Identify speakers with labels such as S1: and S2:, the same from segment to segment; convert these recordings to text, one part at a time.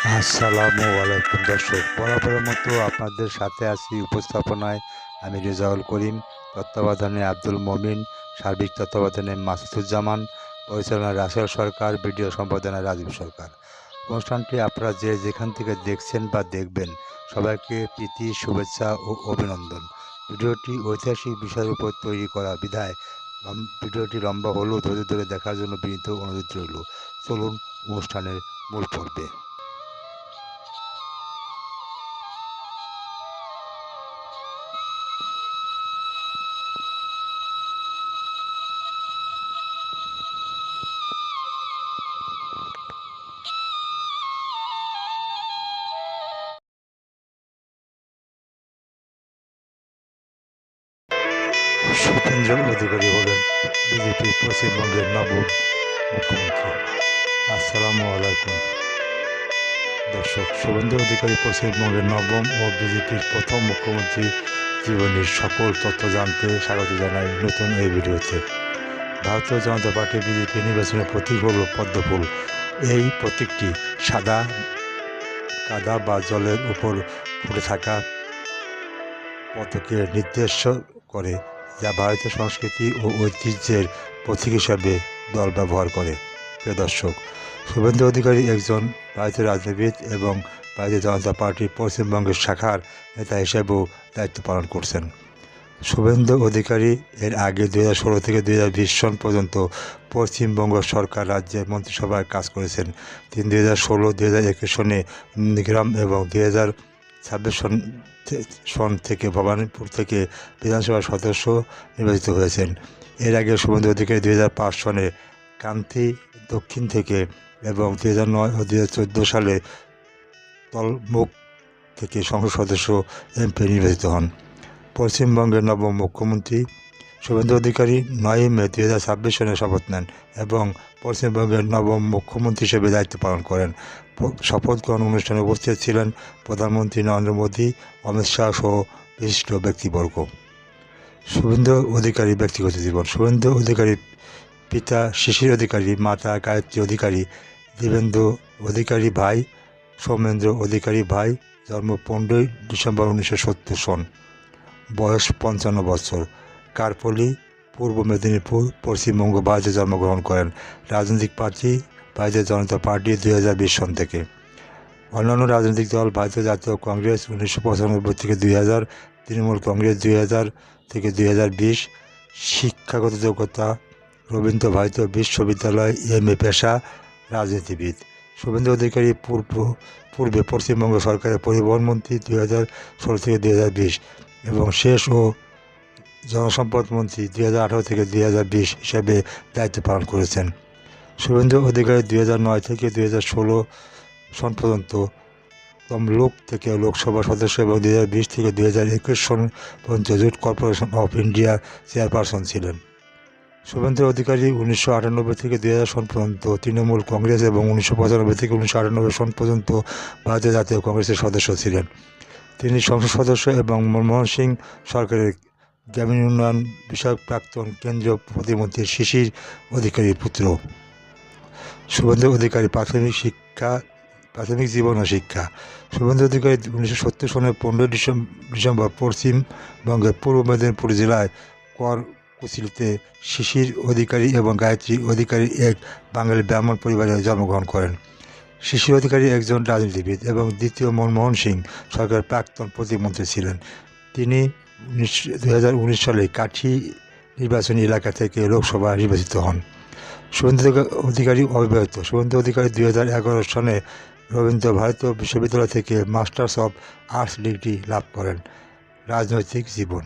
S1: আসসালামু আলাইকুম দর্শক, বরাবরের মতো আপনাদের সাথে আছি উপস্থাপনায় আমি রেজাউল করিম, তত্ত্বাবধানে আব্দুল মমিন, সার্বিক তত্ত্বাবধানে মাসুদুজ্জামান, পরিচালনায় রাসেল সরকার, ভিডিও সম্পাদনায় রাজীব সরকার। অনুষ্ঠানটি আপনারা যে যেখান থেকে দেখছেন বা দেখবেন, সবাইকে প্রীতি, শুভেচ্ছা ও অভিনন্দন। ভিডিওটি ঐতিহাসিক বিষয়ের উপর তৈরি করা বিধায় ভিডিওটি লম্বা হলেও ধৈর্য ধরে দেখার জন্য বিনীত অনুরোধ রইল। চলুন অনুষ্ঠানের মূল পর্বে। শুভেন্দু অধিকারী হলেন বিজেপি পশ্চিমবঙ্গের নবম মুখ্যমন্ত্রী। আসসালামু আলাইকুম দর্শক, শুভেন্দু অধিকারী পশ্চিমবঙ্গের নবম ও বিজেপির প্রথম মুখ্যমন্ত্রী জীবনের সকল তথ্য জানতে স্বাগত জানাই নতুন এই ভিডিওতে। ভারতীয় জনতা পার্টি বিজেপি নির্বাচনের প্রতীক হল পদ্মফুল। এই প্রতীকটি সাদা কাদা বা জলের উপর ফুটে থাকা পথকে নির্দেশ করে, যা ভারতীয় সংস্কৃতি ও ঐতিহ্যের প্রতীক হিসাবে দল ব্যবহার করে। প্রিয় দর্শক, শুভেন্দু অধিকারী একজন ভারতীয় রাজনীতিবিদ এবং ভারতীয় জনতা পার্টির পশ্চিমবঙ্গের শাখার নেতা হিসেবেও দায়িত্ব পালন করছেন। শুভেন্দু অধিকারী এর আগে 2016 থেকে 2020 সন পর্যন্ত পশ্চিমবঙ্গ সরকার রাজ্যের মন্ত্রিসভায় কাজ করেছেন। তিনি 2016-2021 সনে নন্দীগ্রাম এবং 2026 সন থেকে ভবানীপুর থেকে বিধানসভার সদস্য নির্বাচিত হয়েছেন। এর আগে শুভেন্দু অধিকারী 2005 সনে কান্তি দক্ষিণ থেকে এবং 2009 ও 2014 সালে তলমুখ থেকে সংসদ সদস্য এমপি নির্বাচিত হন। পশ্চিমবঙ্গের নবম মুখ্যমন্ত্রী শুভেন্দু অধিকারী 9 মে 2026 সনে শপথ নেন এবং পশ্চিমবঙ্গের নবম মুখ্যমন্ত্রী হিসেবে দায়িত্ব পালন করেন। শপথ গ্রহণ অনুষ্ঠানে উপস্থিত ছিলেন প্রধানমন্ত্রী নরেন্দ্র মোদী, অমিত শাহ সহ বিশিষ্ট ব্যক্তিবর্গ। শুভেন্দু অধিকারী ব্যক্তিগত জীবন। শুভেন্দু অধিকারীর পিতা শিশির অধিকারী, মাতা গায়ত্রী অধিকারী, দিবেন্দু অধিকারী ভাই, সৌমেন্দ্র অধিকারী ভাই। জন্ম 15 ডিসেম্বর 1970 সন। বয়স 55 বছর। কারপলি, পূর্ব মেদিনীপুর, পশ্চিমবঙ্গ, ভারতে জন্মগ্রহণ করেন। রাজনৈতিক পার্টি ভারতীয় জনতা পার্টি 2020 সন থেকে। অন্যান্য রাজনৈতিক দল ভারতীয় জাতীয় কংগ্রেস 1995 থেকে 2000, তৃণমূল কংগ্রেস 2000 থেকে 2020। শিক্ষাগত যোগ্যতা রবীন্দ্র ভারতীয় বিশ্ববিদ্যালয়, MA, পেশা রাজনীতিবিদ। শুভেন্দু অধিকারী পূর্বে পশ্চিমবঙ্গ সরকারের পরিবহন মন্ত্রী 2016 থেকে 2020 এবং শেষ ও জনসম্পদ মন্ত্রী 2018 থেকে 2020 হিসেবে দায়িত্ব পালন করেছেন। শুভেন্দু অধিকারী 2009 থেকে 2016 সন পর্যন্ত তমলুক থেকে লোকসভা সদস্য এবং 2020 থেকে 2021 সন পর্যন্ত জুট কর্পোরেশন অফ ইন্ডিয়ার চেয়ারপারসন ছিলেন। শুভেন্দু অধিকারী 1998 থেকে 2000 সন পর্যন্ত তৃণমূল কংগ্রেস এবং 1995 থেকে 1998 সন পর্যন্ত ভারতীয় জাতীয় কংগ্রেসের সদস্য ছিলেন। তিনি সংসদ সদস্য এবং মনমোহন সিং সরকারের গ্রামীণ উন্নয়ন বিষয়ক প্রাক্তন কেন্দ্রীয় প্রতিমন্ত্রী শিশির অধিকারীর পুত্র। শুভেন্দু অধিকারী প্রাথমিক জীবন ও শিক্ষা। শুভেন্দু অধিকারী 1970 সনের 15 ডিসেম্বর পশ্চিমবঙ্গের পূর্ব মেদিনীপুর জেলায় করকুচিতে শিশির অধিকারী এবং গায়ত্রী অধিকারী এক বাঙালি ব্রাহ্মণ পরিবারে জন্মগ্রহণ করেন। শিশির অধিকারী একজন রাজনীতিবিদ এবং দ্বিতীয় মনমোহন সিং সরকারের প্রাক্তন প্রতিমন্ত্রী ছিলেন। তিনি 2019 সালে কাঠি নির্বাচনী এলাকা থেকে লোকসভায় নির্বাচিত হন। শুভেন্দু অধিকারী অবিবাহিত। শুভেন্দু অধিকারী 2011 সনে রবীন্দ্র ভারতীয় বিশ্ববিদ্যালয় থেকে মাস্টার্স অব আর্টস ডিগ্রি লাভ করেন। রাজনৈতিক জীবন।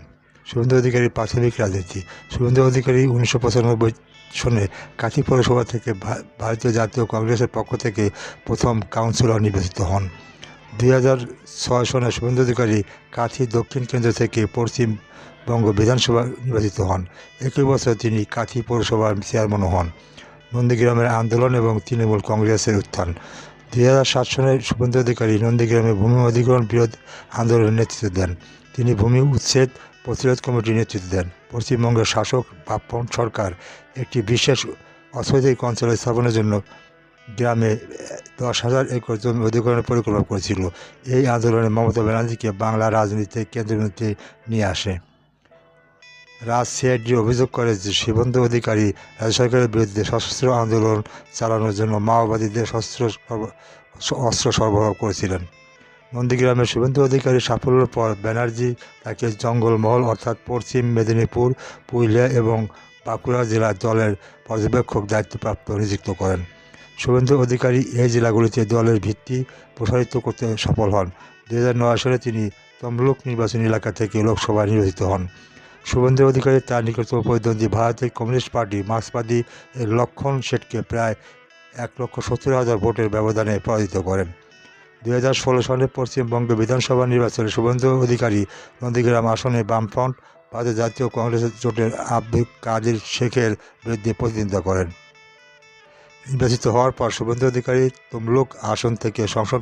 S1: শুভেন্দু অধিকারীর প্রাথমিক রাজনীতি। শুভেন্দু অধিকারী 1995 সনে কাঠি পৌরসভা থেকে ভারতীয় জাতীয় কংগ্রেসের পক্ষ থেকে প্রথম কাউন্সিলর নির্বাচিত হন। 2006 সনে শুভেন্দু অধিকারী কাঠি দক্ষিণ কেন্দ্র থেকে পশ্চিমবঙ্গ বিধানসভা নির্বাচিত হন। একই বছর তিনি কাঠি পৌরসভার চেয়ারম্যানও হন। নন্দীগ্রামের আন্দোলন এবং তৃণমূল কংগ্রেসের উত্থান। 2007 সনে শুভেন্দু অধিকারী নন্দীগ্রামে ভূমি অধিগ্রহণ বিরোধ আন্দোলনের নেতৃত্ব দেন। তিনি ভূমি উচ্ছেদ প্রতিরোধ কমিটির নেতৃত্ব দেন। পশ্চিমবঙ্গের শাসক বামপন্থী সরকার একটি বিশেষ অর্থনৈতিক অঞ্চল স্থাপনের জন্য গ্রামে 10,000 একর জমি অধিগ্রহণের পরিকল্পনা করেছিল। এই আন্দোলনে মমতা ব্যানার্জিকে বাংলা রাজনীতিতে কেন্দ্রবিন্দুতে নিয়ে আসে। রাজ সিআইডি অভিযোগ করে যে শুভেন্দু অধিকারী রাজ্য সরকারের বিরুদ্ধে সশস্ত্র আন্দোলন চালানোর জন্য মাওবাদীদের অস্ত্র সরবরাহ করেছিলেন। নন্দীগ্রামের শুভেন্দু অধিকারীর সাফল্যের পর ব্যানার্জি তাকে জঙ্গলমহল অর্থাৎ পশ্চিম মেদিনীপুর, পুরুলিয়া এবং বাঁকুড়া জেলার দলের পর্যবেক্ষক দায়িত্বপ্রাপ্ত নিযুক্ত করেন। শুভেন্দু অধিকারী এই জেলাগুলিতে দলের ভিত্তি প্রসারিত করতে সফল হন। 2009 সালে তিনি তমলুক নির্বাচনী এলাকা থেকে লোকসভায় নির্বাচিত হন। শুভেন্দু অধিকারী তার নিকটতম প্রতিদ্বন্দ্বী ভারতের কমিউনিস্ট পার্টি মার্ক্সবাদী এর লক্ষণ শেঠকে প্রায় 1,70,000 ভোটের ব্যবধানে পরাজিত করেন। 2016 সালে পশ্চিমবঙ্গ বিধানসভা নির্বাচনে শুভেন্দু অধিকারী নন্দীগ্রাম আসনে বামফ্রন্ট ভারতের জাতীয় কংগ্রেস জোটের আব্দুল কাদির শেখের বিরুদ্ধে প্রতিদ্বন্দ্বিতা করেন। নির্বাচিত হওয়ার পর শুভেন্দু অধিকারী তমলুক আসন থেকে সংসদ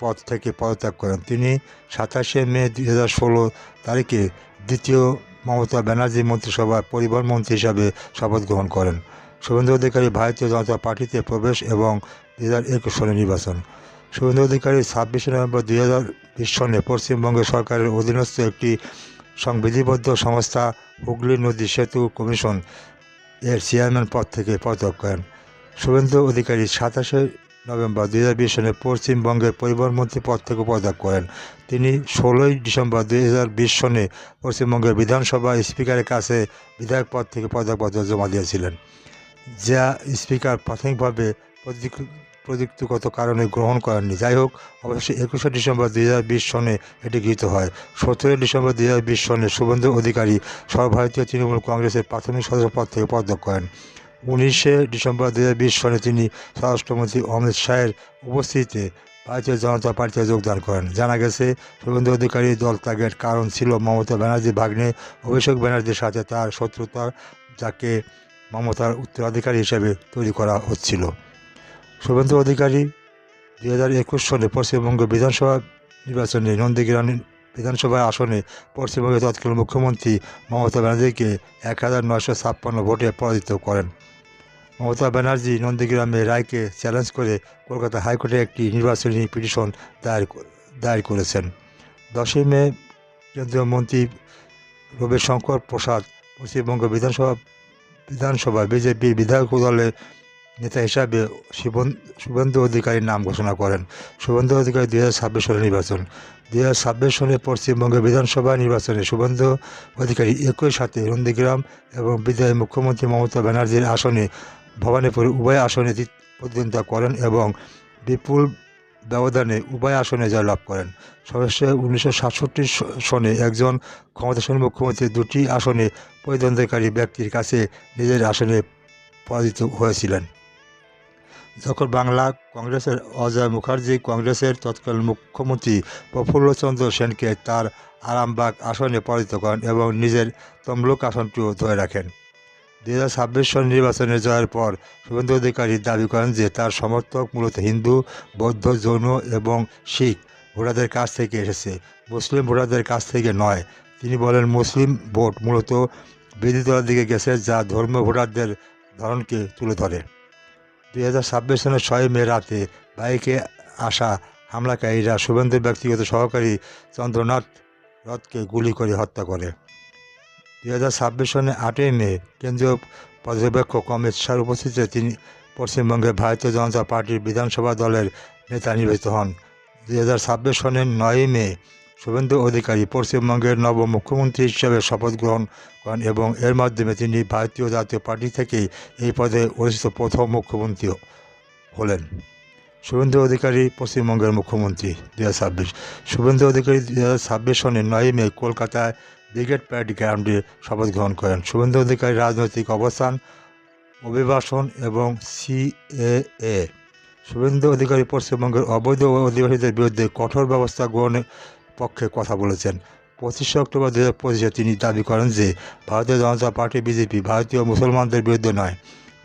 S1: পদ থেকে পদত্যাগ করেন। তিনি 27শে মে 2016 তারিখে দ্বিতীয় মমতা ব্যানার্জি মন্ত্রিসভার পরিবহন মন্ত্রী হিসাবে শপথ গ্রহণ করেন। শুভেন্দু অধিকারী ভারতীয় জনতা পার্টিতে প্রবেশ এবং 2021 সালে নির্বাচন। শুভেন্দু অধিকারী 26শে নভেম্বর 2020 সনে পশ্চিমবঙ্গ সরকারের অধীনস্থ একটি সংবিধিবদ্ধ সংস্থা হুগলি নদী সেতু কমিশন এর চেয়ারম্যান পদ থেকে পদত্যাগ করেন। শুভেন্দু অধিকারী 27শে নভেম্বর 2020 সনে পশ্চিমবঙ্গের পরিবহন মন্ত্রী পদ থেকে পদত্যাগ করেন। তিনি 16ই ডিসেম্বর 2020 সনে পশ্চিমবঙ্গের বিধানসভা স্পিকারের কাছে বিধায়ক পদ থেকে পদত্যাগপত্র জমা দিয়েছিলেন, যা স্পিকার প্রাথমিকভাবে প্রযুক্তিগত কারণে গ্রহণ করেননি। যাই হোক, অবশ্যই 21শে ডিসেম্বর 2020 সনে এটি গৃহীত হয়। 17ই ডিসেম্বর 2020 সনে শুভেন্দু অধিকারী সর্বভারতীয় তৃণমূল কংগ্রেসের প্রাথমিক সদস্য পদ থেকে পদত্যাগ করেন। 19শে ডিসেম্বর 2020 সনে তিনি স্বরাষ্ট্রমন্ত্রী অমিত শাহের উপস্থিতিতে ভারতীয় জনতা পার্টিতে যোগদান করেন। জানা গেছে, শুভেন্দু অধিকারী দল ত্যাগের কারণ ছিল মমতা ব্যানার্জির ভাগ্নে অভিষেক ব্যানার্জির সাথে তার শত্রুতা, যাকে মমতার উত্তরাধিকারী হিসেবে তৈরি করা হচ্ছিল। শুভেন্দু অধিকারী 2021 সনে পশ্চিমবঙ্গ বিধানসভা নির্বাচনে নন্দীগ্রাম বিধানসভা আসনে পশ্চিমবঙ্গের তৎকালীন মুখ্যমন্ত্রী মমতা ব্যানার্জিকে 1956 ভোটে পরাজিত করেন। মমতা ব্যানার্জি নন্দীগ্রামে রায়কে চ্যালেঞ্জ করে কলকাতা হাইকোর্টে একটি নির্বাচনী পিটিশন দায়ের করেছেন। 10ই মে কেন্দ্রীয় মন্ত্রী রবিশঙ্কর প্রসাদ পশ্চিমবঙ্গ বিধানসভায় বিজেপি বিধায়ক দলের নেতা হিসাবে শুভেন্দু অধিকারীর নাম ঘোষণা করেন। শুভেন্দু অধিকারী 2026 সালের নির্বাচন। 2026 সনে পশ্চিমবঙ্গের বিধানসভা নির্বাচনে শুভেন্দু অধিকারী একই সাথে নন্দীগ্রাম এবং বিদায়ী মুখ্যমন্ত্রী মমতা ব্যানার্জির আসনে ভবানীপুর উভয় আসনে প্রতিদ্বন্দ্বিতা করেন এবং বিপুল ব্যবধানে উভয় আসনে জয়লাভ করেন। সর্বশেষ 1967 সনে একজন ক্ষমতাসীন মুখ্যমন্ত্রী দুটি আসনে প্রতিদ্বন্দ্বিতাকারী ব্যক্তির কাছে নিজের আসনে পরাজিত হয়েছিলেন। যখন বাংলা কংগ্রেসের অজয় মুখার্জি কংগ্রেসের তৎকালীন মুখ্যমন্ত্রী প্রফুল্লচন্দ্র সেনকে তার আরামবাগ আসনে পরাজিত করেন এবং নিজের তমলুক আসনটিও ধরে রাখেন। 2026 সন নির্বাচনে জয়ের পর শুভেন্দু অধিকারী দাবি করেন যে তার সমর্থক মূলত হিন্দু, বৌদ্ধ, জৈন এবং শিখ ভোটারদের কাছ থেকে এসেছে, মুসলিম ভোটারদের কাছ থেকে নয়। তিনি বলেন, মুসলিম ভোট মূলত বিরোধী দলের দিকে গেছে, যা ধর্মীয় ভোটারদের ধরনকে তুলে ধরে। 2026 সনের 6 মে রাতে বাইকে আসা হামলাকারীরা শুভেন্দুর ব্যক্তিগত সহকারী চন্দ্রনাথ রথকে গুলি করে হত্যা করে। 2026 সনের 8ই মে কেন্দ্রীয় পর্যবেক্ষক অমিত শাহর উপস্থিতিতে তিনি পশ্চিমবঙ্গের ভারতীয় জনতা পার্টির বিধানসভা দলের নেতা নির্বাচিত হন। 2026 সনের 9ই মে শুভেন্দু অধিকারী পশ্চিমবঙ্গের নবম মুখ্যমন্ত্রী হিসেবে শপথ গ্রহণ করেন এবং এর মাধ্যমে তিনি ভারতীয় জাতীয় পার্টি থেকেই এই পদে অধিষ্ঠিত প্রথম মুখ্যমন্ত্রী হলেন। শুভেন্দু অধিকারী পশ্চিমবঙ্গের মুখ্যমন্ত্রী 2026। শুভেন্দু অধিকারী 2026 সনের 9ই মে কলকাতায় ব্রিগেড প্যারেড গ্রাউন্ডে শপথ গ্রহণ করেন। শুভেন্দু অধিকারী রাজনৈতিক অবস্থান, অভিবাসন এবং সিএএ। শুভেন্দু অধিকারী পশ্চিমবঙ্গের অবৈধ অধিবাসীদের বিরুদ্ধে কঠোর ব্যবস্থা গ্রহণের পক্ষে কথা বলেছেন। 25শে অক্টোবর 2025 তিনি দাবি করেন যে ভারতীয় জনতা পার্টি বিজেপি ভারতীয় মুসলমানদের বিরুদ্ধে নয়,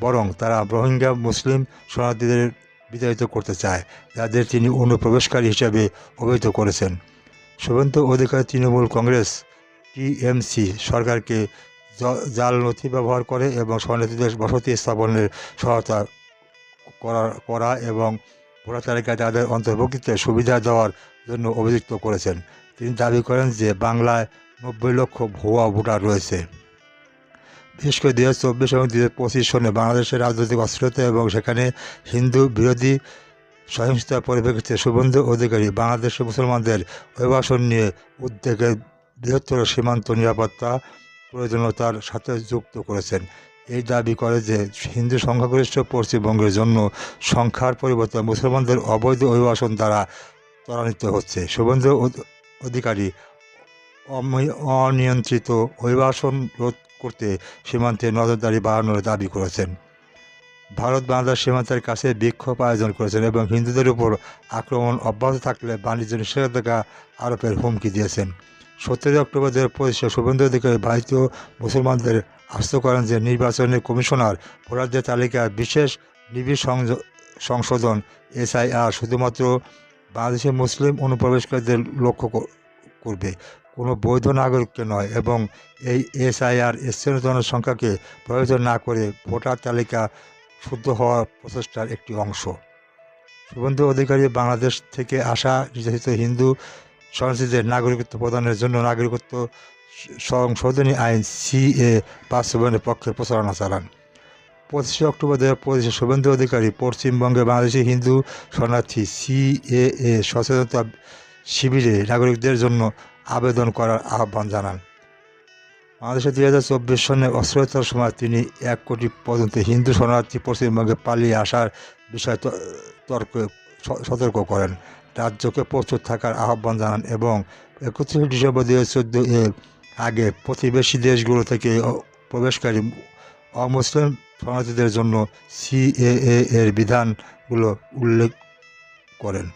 S1: বরং তারা রোহিঙ্গা মুসলিম শরণার্থীদের বিতাড়িত করতে চায়, যাদের তিনি অনুপ্রবেশকারী হিসেবে অভিহিত করেছেন। শুভেন্দু অধিকারী তৃণমূল কংগ্রেস টিএমসি সরকারকে জাল নথি ব্যবহার করে এবং শরণার্থীদের বসতি স্থাপনের সহায়তা করা এবং ভোটার তালিকায় তাদের অন্তর্ভুক্তিতে সুবিধা দেওয়ার জন্য অভিযুক্ত করেছেন। তিনি দাবি করেন যে বাংলায় 90 লক্ষ ভুয়া ভোটার রয়েছে। বিশেষ করে 2024 এবং 2025 সনে বাংলাদেশের রাজনৈতিক অস্থিরতা এবং সেখানে হিন্দু বিরোধী সহিংসতার পরিপ্রেক্ষিতে শুভেন্দু অধিকারী বাংলাদেশের মুসলমানদের অভিবাসন নিয়ে উদ্বেগের বৃহত্তর সীমান্ত নিরাপত্তা প্রয়োজনীয়তার সাথে যুক্ত করেছেন। এই দাবি করে যে হিন্দু সংখ্যাগরিষ্ঠ পশ্চিমবঙ্গের জন্য সংখ্যার পরিবর্তে মুসলমানদের অবৈধ অভিবাসন দ্বারা ত্বরান্বিত হচ্ছে। শুভেন্দু অধিকারী অনিয়ন্ত্রিত অভিবাসন রোধ করতে সীমান্তে নজরদারি বাড়ানোর দাবি করেছেন। ভারত বাংলাদেশ সীমান্তের কাছে বিক্ষোভ আয়োজন করেছেন এবং হিন্দুদের উপর আক্রমণ অব্যাহত থাকলে বাণিজ্য নিষেধাজ্ঞা আরোপের হুমকি দিয়েছেন। 17 অক্টোবর 2025 শুভেন্দু অধিকারী ভারতীয় মুসলমানদের আশ্বস্ত করেন যে নির্বাচনী কমিশনার ভোটারদের তালিকায় বিশেষ নিবিড় সংশোধন SIR শুধুমাত্র বাংলাদেশের মুসলিম অনুপ্রবেশকারীদের লক্ষ্য করবে, কোনো বৈধ নাগরিককে নয়, এবং এই SIR স্থানীয় জনসংখ্যাকে প্রভাবিত না করে ভোটার তালিকা শুদ্ধ হওয়ার প্রচেষ্টার একটি অংশ। শুভেন্দু অধিকারী বাংলাদেশ থেকে আসা নির্যাতিত হিন্দু শরণার্থীদের নাগরিকত্ব প্রদানের জন্য নাগরিকত্ব সংশোধনী আইন CA বাস্তবায়নের পক্ষে প্রচারণা চালান। 25 অক্টোবর 2025 শুভেন্দু অধিকারী পশ্চিমবঙ্গে বাংলাদেশি হিন্দু শরণার্থী CAA সচেতনতা শিবিরে নাগরিকদের জন্য আবেদন করার আহ্বান জানান। বাংলাদেশে 2024 সনে অস্থিরতার সময় তিনি 1 কোটি পর্যন্ত হিন্দু শরণার্থী পশ্চিমবঙ্গে পালিয়ে আসার বিষয়ে সতর্ক করেন, রাজ্যকে প্রস্তুত থাকার আহ্বান জানান এবং 31 ডিসেম্বর 2014 এর আগে প্রতিবেশী দেশগুলো থেকে প্রবেশকারী অমুসলিম শরণার্থীদের জন্য CAA এর বিধানগুলো উল্লেখ করেন।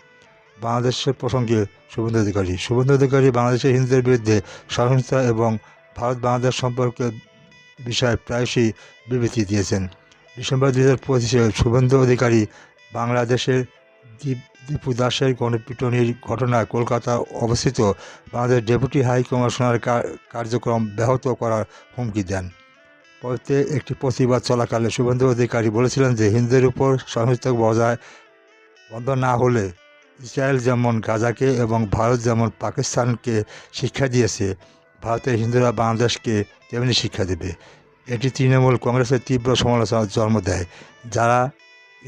S1: বাংলাদেশের প্রসঙ্গে শুভেন্দু অধিকারী বাংলাদেশের হিন্দুদের বিরুদ্ধে সহিংসতা এবং ভারত বাংলাদেশ সম্পর্কে বিষয়ে প্রায়শই বিবৃতি দিয়েছেন। ডিসেম্বর 2025 শুভেন্দু অধিকারী বাংলাদেশের দীপু দাসের গণপিটুনির ঘটনায় কলকাতা অবস্থিত বাংলাদেশ ডেপুটি হাই কমিশনার কার্যক্রম ব্যাহত করার হুমকি দেন। পরে একটি প্রতিবাদ চলাকালে শুভেন্দু অধিকারী বলেছিলেন যে হিন্দুদের উপর সহিংসতা বন্ধ না হলে ইসরায়েল যেমন গাজাকে এবং ভারত যেমন পাকিস্তানকে শিক্ষা দিয়েছে, ভারতের হিন্দুরা বাংলাদেশকে তেমনি শিক্ষা দেবে। এটি তৃণমূল কংগ্রেসের তীব্র সমালোচনার জন্ম দেয়, যারা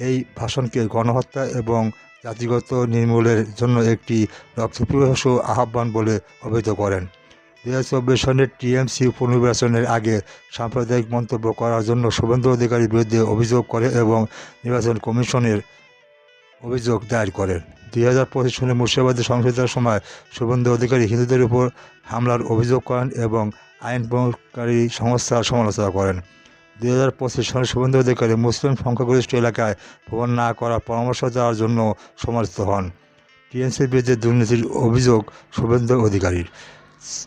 S1: এই ভাষণকে গণহত্যা এবং জাতিগত নির্মূলের জন্য একটি রক্তপিপাসু আহ্বান বলে অভিহিত করেন। 2024 সনের TMC উপনির্বাচনের আগে সাম্প্রদায়িক মন্তব্য করার জন্য শুভেন্দু অধিকারীর বিরুদ্ধে অভিযোগ করে এবং নির্বাচন কমিশনের অভিযোগ দায়ের করেন। 2025 সনে মুর্শিদাবাদে সংসদের সময় শুভেন্দু অধিকারী হিন্দুদের উপর হামলার অভিযোগ করেন এবং আইন প্রয়োগকারী সংস্থার সমালোচনা করেন। 2025 সনে শুভেন্দু অধিকারী মুসলিম সংখ্যাগরিষ্ঠ এলাকায় ভ্রমণ না করার পরামর্শ দেওয়ার জন্য সমালোচিত হন। TMCর বিরুদ্ধে দুর্নীতির অভিযোগ শুভেন্দু অধিকারীর।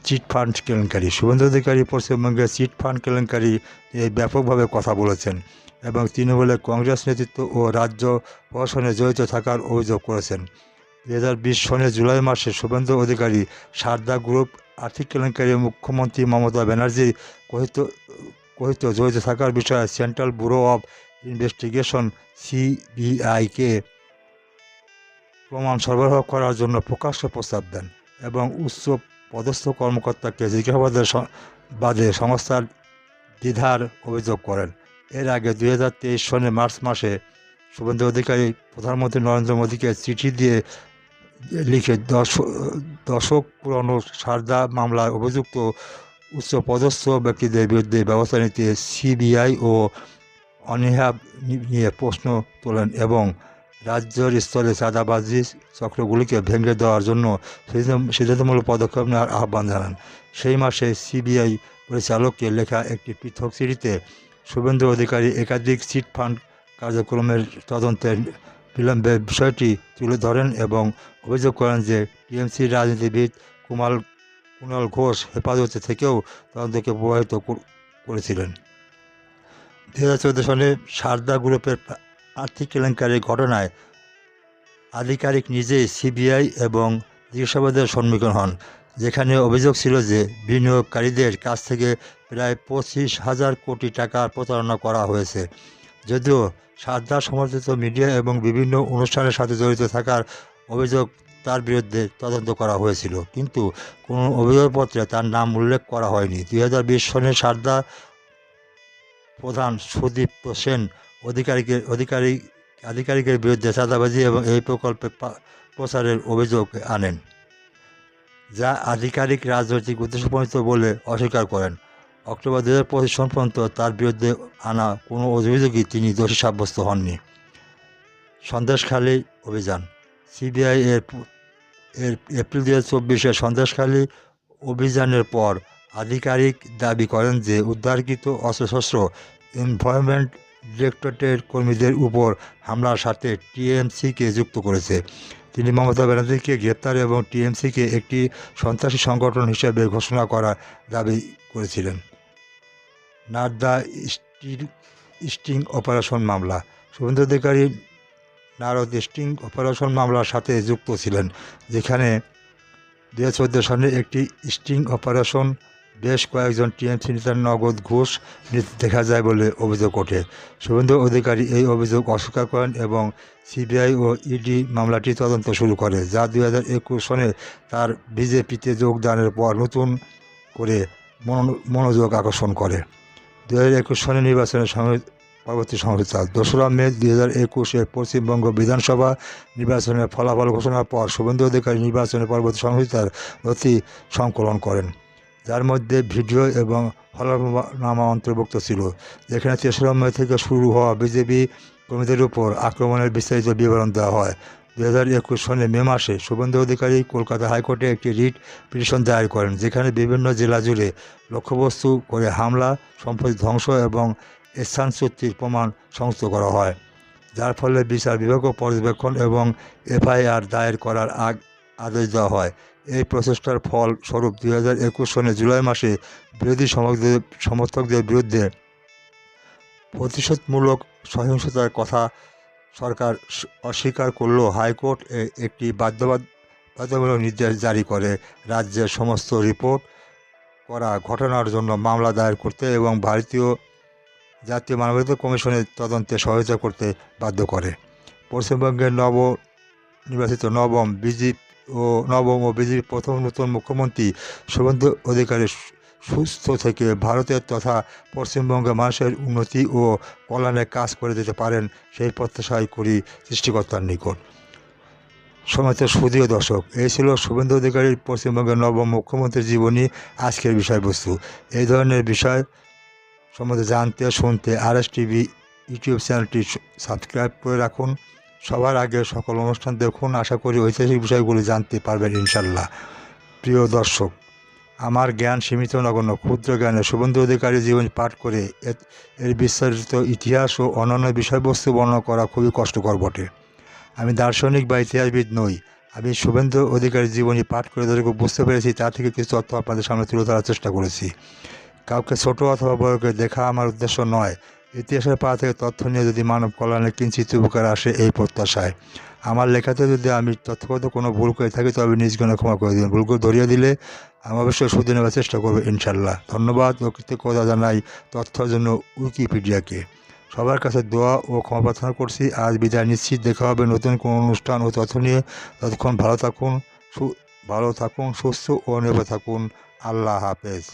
S1: চিটফান্ড কেলেঙ্কারি শুভেন্দু অধিকারী পশ্চিমবঙ্গের চিটফান্ড কেলেঙ্কারি নিয়ে ব্যাপকভাবে কথা বলেছেন এবং তৃণমূলের কংগ্রেস নেতৃত্ব ও রাজ্য প্রশাসনে জড়িত থাকার অভিযোগ করেছেন। 2020 সনের জুলাই মাসে শুভেন্দু অধিকারী সারদা গ্রুপ আর্থিক কেলেঙ্কারি মুখ্যমন্ত্রী মমতা ব্যানার্জির কহিত জড়িত থাকার বিষয়ে সেন্ট্রাল ব্যুরো অব ইনভেস্টিগেশন CBI-কে প্রমাণ সরবরাহ করার জন্য প্রকাশ্য প্রস্তাব দেন এবং উচ্চ পদস্থ কর্মকর্তাকে জিজ্ঞাসাবাদের বাদে সংস্থার দ্বিধার অভিযোগ করেন। এর আগে 2023 সনের মার্চ মাসে শুভেন্দু অধিকারী প্রধানমন্ত্রী নরেন্দ্র মোদীকে চিঠি দিয়ে লিখে দশক পুরনো সারদা মামলায় অভিযুক্ত উচ্চপদস্থ ব্যক্তিদের বিরুদ্ধে ব্যবস্থা নিতে CBI ও অনীহা নিয়ে প্রশ্ন তোলেন এবং রাজ্যের স্তরে চাঁদাবাজি চক্রগুলিকে ভেঙে দেওয়ার জন্য সিদ্ধান্তমূলক পদক্ষেপ নেওয়ার আহ্বান জানান। সেই মাসে CBI পরিচালককে লেখা একটি পৃথক চিঠিতে শুভেন্দু অধিকারী একাধিক চিটফান্ড কার্যক্রমের তদন্তের বিলম্বের বিষয়টি তুলে ধরেন এবং অভিযোগ করেন যে TMCর রাজনীতিবিদ কুণাল ঘোষ হেফাজতে থেকেও তদন্তকে প্রভাবিত করেছিলেন। 2014 সালে সারদা গ্রুপের আর্থিক কেলেঙ্কারির ঘটনায় আধিকারিক নিজেই CBI এবং জিজ্ঞাসাবাদের সম্মুখীন হন, যেখানে অভিযোগ ছিল যে বিনিয়োগকারীদের কাছ থেকে প্রায় 25,000 কোটি টাকা প্রতারণা করা হয়েছে। যদিও সারদার সমর্থিত মিডিয়া এবং বিভিন্ন অনুষ্ঠানের সাথে জড়িত থাকার অভিযোগ তার বিরুদ্ধে তদন্ত করা হয়েছিল, কিন্তু কোনো অভিযোগপত্রে তার নাম উল্লেখ করা হয়নি। 2020 সনে সারদা প্রধান সুদীপ্ত সেন আধিকারিকের বিরুদ্ধে চাঁদাবাজি এবং এই প্রকল্পে প্রচারের অভিযোগ আনেন, যা আধিকারিক রাজনৈতিক উদ্দেশ্যপ্রণোদিত বলে অস্বীকার করেন। অক্টোবর 2025 সন পর্যন্ত তার বিরুদ্ধে আনা কোনো অভিযোগই তিনি দোষী সাব্যস্ত হননি। সন্দেশখালী অভিযান। সিবিআই এর এপ্রিল 2024 সন্দেশখালী অভিযানের পর আধিকারিক দাবি করেন যে উদ্ধারকৃত অস্ত্রশস্ত্র এনভায়রনমেন্ট ডিরেক্টরেটের কর্মীদের উপর হামলার সাথে টিএমসিকে যুক্ত করেছে। তিনি মমতা ব্যানার্জিকে গ্রেপ্তার এবং টিএমসিকে একটি সন্ত্রাসী সংগঠন হিসেবে ঘোষণা করার দাবি করেছিলেন। নারদা স্টিং অপারেশন মামলা। শুভেন্দু অধিকারী নারদ স্টিং অপারেশন মামলার সাথে যুক্ত ছিলেন, যেখানে 2014 সালে একটি স্টিং অপারেশন বেশ কয়েকজন টিএমসি নেতার নগদ ঘুষ নিতে দেখা যায় বলে অভিযোগ ওঠে। শুভেন্দু অধিকারী এই অভিযোগ অস্বীকার করেন এবং সিবিআই ও ইডি মামলাটি তদন্ত শুরু করে, যা 2021 সনে তার বিজেপিতে যোগদানের পর নতুন করে মনোযোগ আকর্ষণ করে। 2021 সনের নির্বাচনের পরবর্তী সংহিতা। 2রা মে 2021 পশ্চিমবঙ্গ বিধানসভা নির্বাচনের ফলাফল ঘোষণার পর শুভেন্দু অধিকারী নির্বাচনের পরবর্তী সংহিতার নথি সংকলন করেন, যার মধ্যে ভিডিও এবং হলফনামা অন্তর্ভুক্ত ছিল, যেখানে 3রা মে থেকে শুরু হওয়া বিজেপি কর্মীদের উপর আক্রমণের বিস্তারিত বিবরণ দেওয়া হয়। 2021 সনের মে মাসে শুভেন্দু অধিকারী কলকাতা হাইকোর্টে একটি রিট পিটিশন দায়ের করেন, যেখানে বিভিন্ন জেলা জুড়ে লক্ষ্যবস্তু করে হামলা, সম্পত্তি ধ্বংস এবং স্থানচ্যুতির প্রমাণ সংযুক্ত করা হয়, যার ফলে বিচার বিভাগ পর্যবেক্ষণ এবং এফআইআর দায়ের করার আদেশ দেওয়া হয়। এই প্রচেষ্টার ফল স্বরূপ 2021 সনের জুলাই মাসে বিরোধী সমর্থকদের বিরুদ্ধে প্রতিশোধমূলক সহিংসতার কথা সরকার অস্বীকার করলেও হাইকোর্ট একটি বাধ্যবাধকতামূলক নির্দেশ জারি করে রাজ্যের সমস্ত রিপোর্ট করা ঘটনার জন্য মামলা দায়ের করতে এবং জাতীয় মানবাধিকার কমিশনের তদন্তে সহায়তা করতে বাধ্য করে। পশ্চিমবঙ্গের নবনির্বাচিত নবম ও বিজেপি প্রথম নতুন মুখ্যমন্ত্রী শুভেন্দু অধিকারী সুস্থ থেকে ভারতের তথা পশ্চিমবঙ্গের মানুষের উন্নতি ও কল্যাণে কাজ করে যেতে পারেন, সেই প্রত্যাশাই করি সৃষ্টিকর্তার নিকট। সম্মানিত সুধীয় দর্শক, এই ছিল শুভেন্দু অধিকারীর পশ্চিমবঙ্গের নবম মুখ্যমন্ত্রীর জীবনী আজকের বিষয়বস্তু। এই ধরনের বিষয় সম্বন্ধে জানতে শুনতে RSTV ইউটিউব চ্যানেলটি সাবস্ক্রাইব করে রাখুন। সবার আগে সকল অনুষ্ঠান দেখুন। আশা করি ঐতিহাসিক বিষয়গুলি জানতে পারবেন ইনশাল্লাহ। প্রিয় দর্শক, আমার জ্ঞান সীমিত নগণ্য ক্ষুদ্র জ্ঞানে শুভেন্দু অধিকারী জীবনী পাঠ করে এর বিস্তারিত ইতিহাস ও অন্যান্য বিষয়বস্তু বর্ণনা করা খুবই কষ্টকর বটে। আমি দার্শনিক বা ইতিহাসবিদ নই। আমি শুভেন্দু অধিকারীর জীবনী পাঠ করে যতটুকু বুঝতে পেরেছি তা থেকে কিছু তথ্য আপনাদের সামনে তুলে ধরার চেষ্টা করেছি। কাউকে ছোট অথবা বড় করে দেখা আমার উদ্দেশ্য নয়। ইতিহাসের পাড়া থেকে তথ্য নিয়ে যদি মানব কল্যাণে কিঞ্চিত উপকার আসে এই প্রত্যাশায়। আমার লেখাতে যদি আমি তথ্যগত কোনো ভুল করে থাকি তবে নিজ গুণে ক্ষমা করে দিন। ভুলগুলো ধরিয়ে দিলে আমি অবশ্যই শুধরে নেওয়ার চেষ্টা করবো ইনশাল্লাহ। ধন্যবাদ ও কৃতজ্ঞতা জানাই তথ্যের জন্য উইকিপিডিয়াকে। সবার কাছে দোয়া ও ক্ষমা প্রার্থনা করছি। আজ বিদায় নিচ্ছি। দেখা হবে নতুন কোনো অনুষ্ঠান ও তথ্য নিয়ে। ততক্ষণ ভালো থাকুন, সুস্থ ও নিরাপদে থাকুন। আল্লাহ হাফেজ।